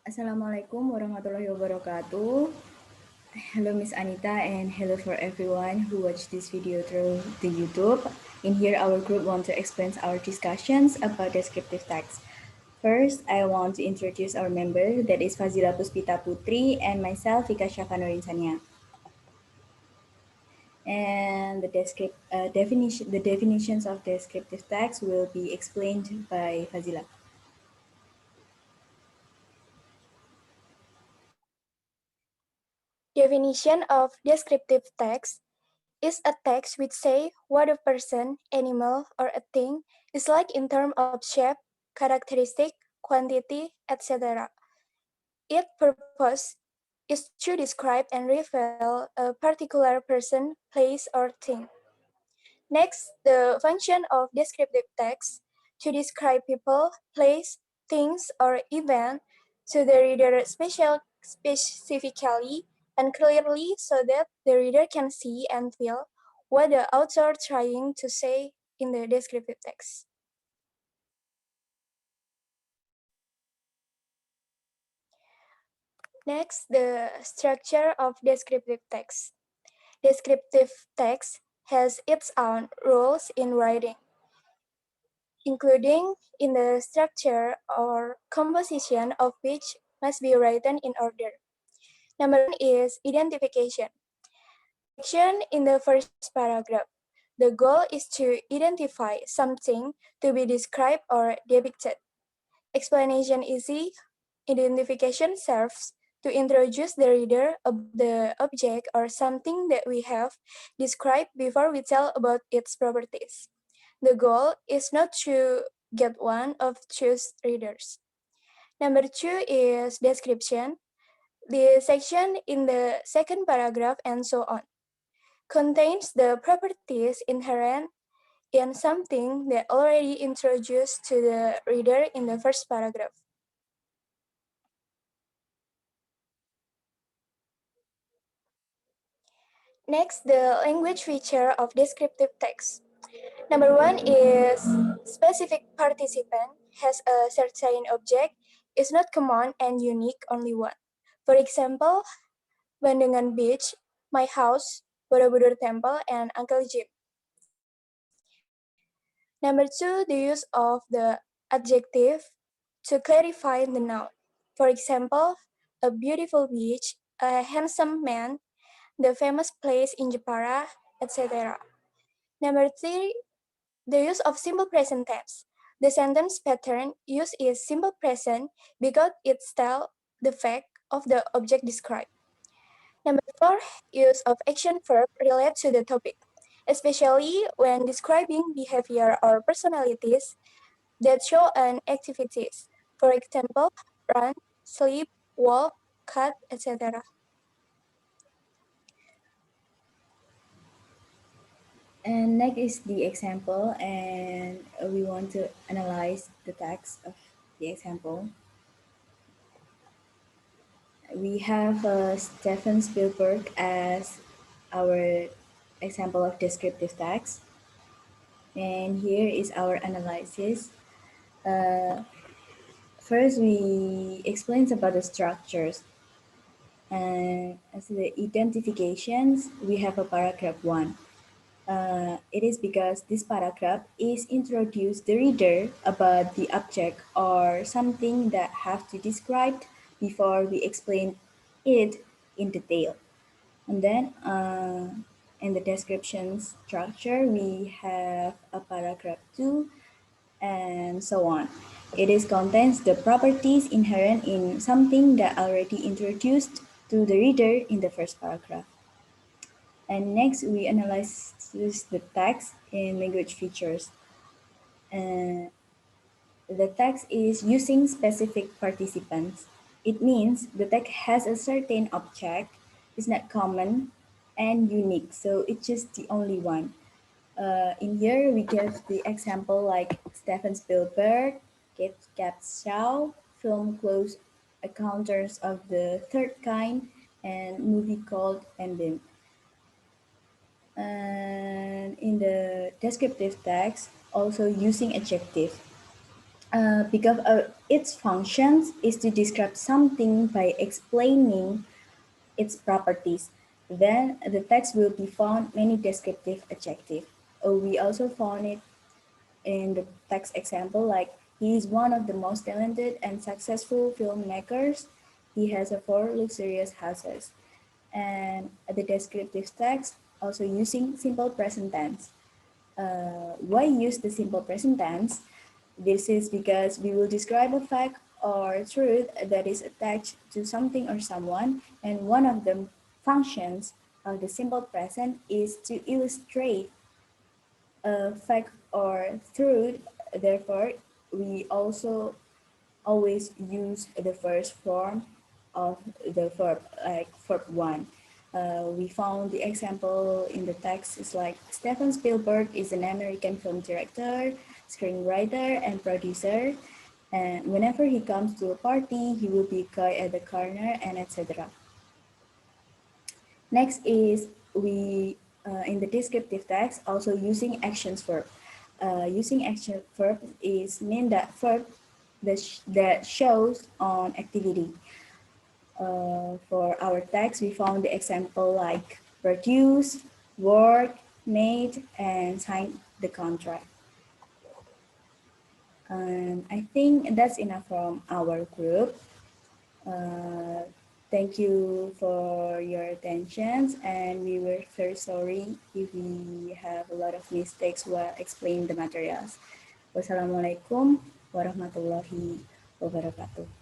Assalamualaikum warahmatullahi wabarakatuh. Hello Miss Anita and hello for everyone who watched this video through the YouTube. In here our group want to explain our discussions about descriptive text. First, I want to introduce our member, that is Fazila Puspita Putri, and myself, Fika Syaffa Nurinsania. And the definitions of descriptive text will be explained by Fazila. Definition of descriptive text is a text which say what a person, animal, or a thing is like in terms of shape, characteristic, quantity, etc. Its purpose is to describe and reveal a particular person, place, or thing. Next, the function of descriptive text to describe people, place, things, or event to the reader specifically and clearly so that the reader can see and feel what the author trying to say in the descriptive text. Next, the structure of descriptive text. Descriptive text has its own rules in writing, including in the structure or composition of which must be written in order. Number one is identification. Section in the first paragraph. The goal is to identify something to be described or depicted. Explanation easy. Identification serves to introduce the reader about the object or something that we have described before we tell about its properties. The goal is not to get one of choose readers. Number two is description. The section in the second paragraph and so on contains the properties inherent in something that already introduced to the reader in the first paragraph. Next, the language feature of descriptive text. Number one is specific participant has a certain object, is not common and unique only one. For example, Bandungan Beach, my house, Borobudur Temple, and Uncle Jim. Number two, the use of the adjective to clarify the noun. For example, a beautiful beach, a handsome man, the famous place in Jepara, etc. Number three, the use of simple present tense. The sentence pattern used is simple present because it tells the fact of the object described. Number four, use of action verb related to the topic, especially when describing behavior or personalities that show an activities. For example, run, sleep, walk, cut, etc. And next is the example, and we want to analyze the text of the example. We have Stephen Spielberg as our example of descriptive text. And here is our analysis. First, we explain about the structures. And as the identifications, we have a paragraph one. It is because this paragraph is introduce the reader about the object or something that have to describe before we explain it in detail. And then in the description structure, we have a paragraph two and so on. It is contains the properties inherent in something that already introduced to the reader in the first paragraph. And next, we analyze the text in language features. Uh, the text is using specific participants. It means the text has a certain object, is not common and unique, so it's just the only one. In here, we give the example like Steven Spielberg, Cat Shaw, film Close Encounters of the Third Kind, and movie called Ending. And in the descriptive text, also using adjective. because its functions is to describe something by explaining its properties. Then the text will be found many descriptive adjectives. We also found it in the text example like he is one of the most talented and successful filmmakers. He has a 4 luxurious houses. And the descriptive text also using simple present tense. Why use the simple present tense? This is because we will describe a fact or truth that is attached to something or someone, and one of the functions of the simple present is to illustrate a fact or truth. Therefore, we also always use the first form of the verb, like verb one. We found the example in the text is like Steven Spielberg is an American film director, screenwriter, and producer. And whenever he comes to a party, he will be coy at the corner and etc. Next is we in the descriptive text also using actions verb. Using action verb is mean that verb that shows on activity. For our text, we found the example like produce, work, made, and sign the contract. And I think that's enough from our group. Uh, Thank you for your attention, and we were very sorry if we have a lot of mistakes while explaining the materials. Wassalamualaikum warahmatullahi wabarakatuh.